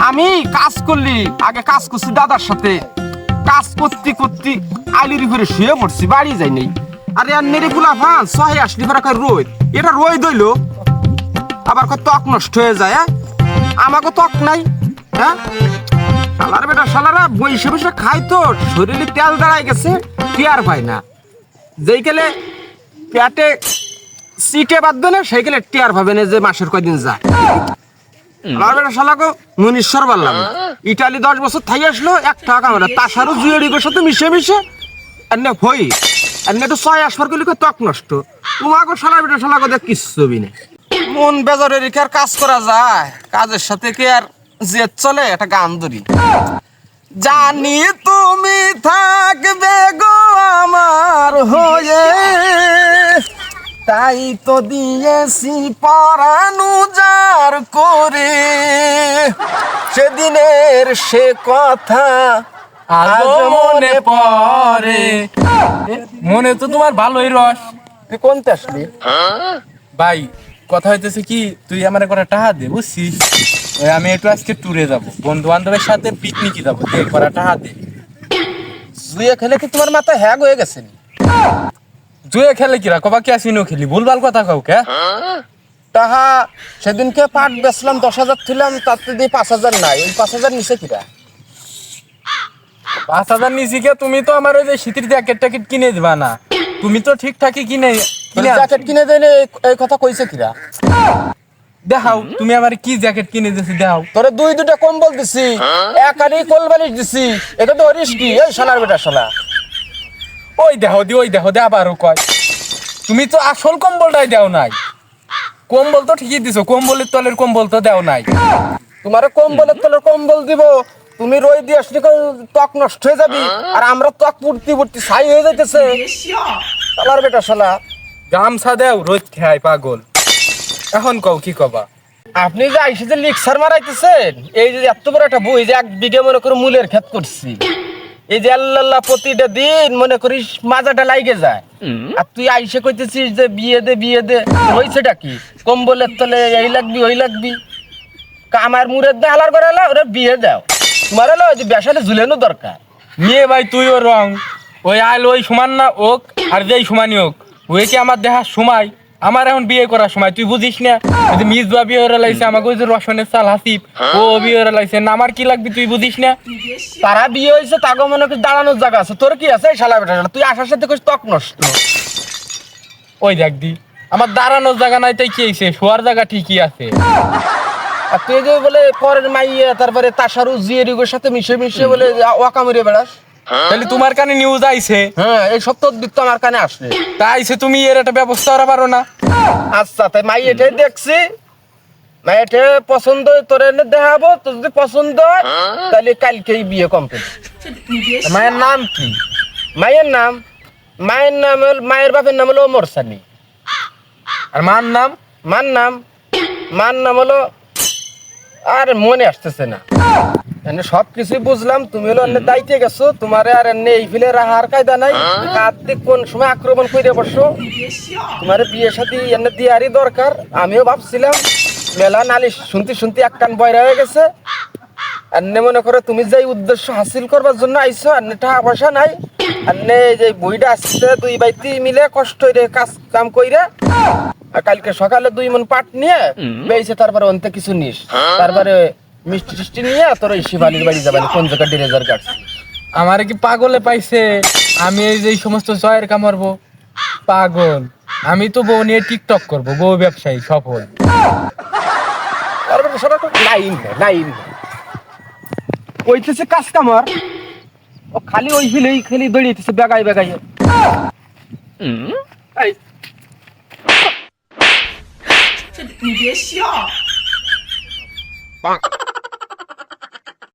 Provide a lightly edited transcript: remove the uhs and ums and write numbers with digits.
আমি কাজ করলি আগে কাজ করছি দাদার সাথে, কাজ করতে করতে আইলির উপরে শুয়ে পড়ছি, বাড়ি যাই নাই। আরে আর নেড়ে গুলা ফান সহে আসলি ফেরা কয় রোদ, এটা রোদ হইল আবার কয় ত্বক নষ্ট হয়ে যায়। আমাকে ত্বক নাই। হ্যাঁ শালার বেটা শালারা বসে বসে খাই তো শরীরে তেল দাঁড়াই গেছে, টের পায় না। যেই গেলে পেটে সিটে বাঁধবে না সেই গেলে টের পাবে না যে মাসের কয়দিন যায়। শালাকে মনীশ্বর বললাম, ইটালি 10 বছর থাই আসলো 1 টাকা মানে তাছাড়াও জুয়েরিগোর সাথে মিশে মিশে এনে হই এনে একটু 6 আসবার করলে ত্বক নষ্ট। তোমাকে শালা বেটা শালাকে দেখ কিচ্ছু নেই। মন বেজারে রেখে আর কাজ করা যায়? কাজের সাথে কি আর জেদ চলে? একটা গান ধরি। জানি তুমি থাকবে গো আমার হয়ে, তাই তো দিয়েছি পরানু যার করে, সেদিনের সে কথা আজ মনে পড়ে। মনে তো তোমার ভালোই রস। তুই কোনতে আসলি? ভাই কথা হইতেছে কি, তুই আমার করে টাকা দে বুঝছিস। ওই আমি একটু আজকে ট্যুরে যাব, বন্ধু বান্ধবের সাথে পিকনিকে যাবো, দে করা টাকা দে। জুয়ে খেলে কি তোমার মাথা হ্যাগ হয়ে গেছে? জুয়ে খেলে কিরা কবা কি আসিনো খেলি, ভুলভাল কথা কাউ কে। তাহা সেদিনকে পাট বেচলাম 10,000 ছিলাম, তাতে দিয়ে 5,000 নাই, ওই 5,000 নিচে কিরা? 5,000 নিছি কে? তুমি তো আমার ওই যে শীতের জ্যাকেট ট্যাকেট কিনে দিবা না, তুমি তো ঠিকঠাকই কিনে জ্যাকেট কিনে দেনে এই কথা কইছে কিরা? দেখাও তুমি আমার কি জ্যাকেট কিনে দিয়েছি, দেখাও। তোরে 2-2টা কম্বল দিছি, এক আড়ি কোলবালিশ দিছি, এটা তো হরিস কি? এই শালার বেটা শালা, ওই দেখো দি, ওই দেখো দে আবারও কয়। তুমি তো আসল কম্বলটাই দেও নাই। কম্বল তো ঠিকই দিছো, কম্বলের তলের কম্বল তো দেও নাই। তোমারে কম্বলের তলে কম্বল দিব, তুমি রই দিয়ে আসলে ত্বক নষ্ট হয়ে যাবি, আর আমরা ত্বক পূর্তি পূর্তি ছাই হয়ে যাইতেছে। শালার বেটা শালা, গামছা দেও, রোদ খায় পাগল। এখন কও কি কবা? আপনি যে আইসে যে লিক্সার মারাইতেছেন, এই যে এত বড় একটা বই, যে 1 বিঘে মনে করে মূলের ক্ষেত করছি, এই যে আল্লাহ প্রতিটা দিন মনে করিস মাজাটা লাইগে যায়, আর তুই আইসে কইতেছিস যে বিয়ে দে বিয়ে দে। হইছেটা কি? কম্বলের তলে এই লাগবি ওই লাগবি, কামার মুরের দে হালার করে এলা ওরা বিয়ে দাও। তোমার এলো ওই যে বেসালে ঝুলেনো দরকার। মেয়ে ভাই তুইও রং, ওই আইল ওই সমান না ওক, আর যেই সমানই হোক, ওই কি আমার দেখার সময়? আমার এখন বিয়ে করার সময়, তুই বুঝিস না? মিসবা বিয়ে হয়ে লাইছে, আমাকে ওই যে রসনের চাল হাসিব ও বিয়ে হয়ে লাইছে না, আমার কি লাগবে তুই বুঝিস না? তারা বিয়ে হয়েছে, তাকে মনে করিস দাঁড়ানোর জায়গা আছে, তোর কি আছে? এই শালা বেটা শালা, তুই আসার সাথে কইস ত্বক নষ্ট। ওই দেখ দি, আমার দাঁড়ানোর জায়গা নাই তাই কি হয়েছে, শোয়ার জায়গা ঠিকই আছে। আর তুই যে বলে পরের মাইয়া, তারপরে তাসারু জিয়েরিগোর সাথে মিশে মিশে বলে ওয়াকামুরে বেড়াস। তাহলে তোমার কানে নিউজ আইছে? হ্যাঁ, এই সপ্তাহ দিক তো আমার কানে আসবে। তা আইছে, তুমি এর একটা ব্যবস্থা করা পারো না? আচ্ছা, তাই মাই এটাই দেখছি, মাই এটা পছন্দ তোর এনে দেখাবো, তোর যদি পছন্দ হয় তাহলে কালকেই বিয়ে কমপ্লিট। মায়ের নাম কি? মায়ের নাম, মায়ের বাপের নাম হলো ওমর সানি। আর মার নাম? মার নাম হলো, আর মনে আসতেছে না। এনে সব কিছুই বুঝলাম, তুমি হলো এনে দায়িত্বে গেছো, তোমার আর এনে এই ফিলে রাহার কায়দা নাই, কার্তিক কোন সময় আক্রমণ করে বসো। তোমার বিয়ে সাথে এনে দিয়ারই দরকার। আমিও ভাবছিলাম, মেলা নালিশ শুনতে শুনতে এক কান বয়রা হয়ে গেছে। এনে মনে করো তুমি যে উদ্দেশ্য হাসিল করবার জন্য আইছো, এনে টাকা পয়সা নাই, এনে যে বইটা আসছে 2 বাইতি মিলে কষ্ট করে কাজ কাম কইরা, আর কালকে সকালে 2 মণ পাট নিয়ে বেইছে, তারপরে অন্তে কিছু নিস, তারপরে মিষ্টি টিষ্টি নিয়ে তোর এই শিবালির বাড়ি যাবেন, কোন জায়গা ডিরেজার কাটছি। আমার কি পাগলে পাইছে? আমি এই যে সমস্ত জয়ের কামারবো পাগল? আমি তো বউ নিয়ে টিকটক করবো, বউ ব্যবসায়ী সফল। তারপরে সবাই লাইন কইতেছে কাজ কামার, ও খালি ওই ফিলেই খালি দড়িয়েছে বেগাই বেগাই। এই 你别笑。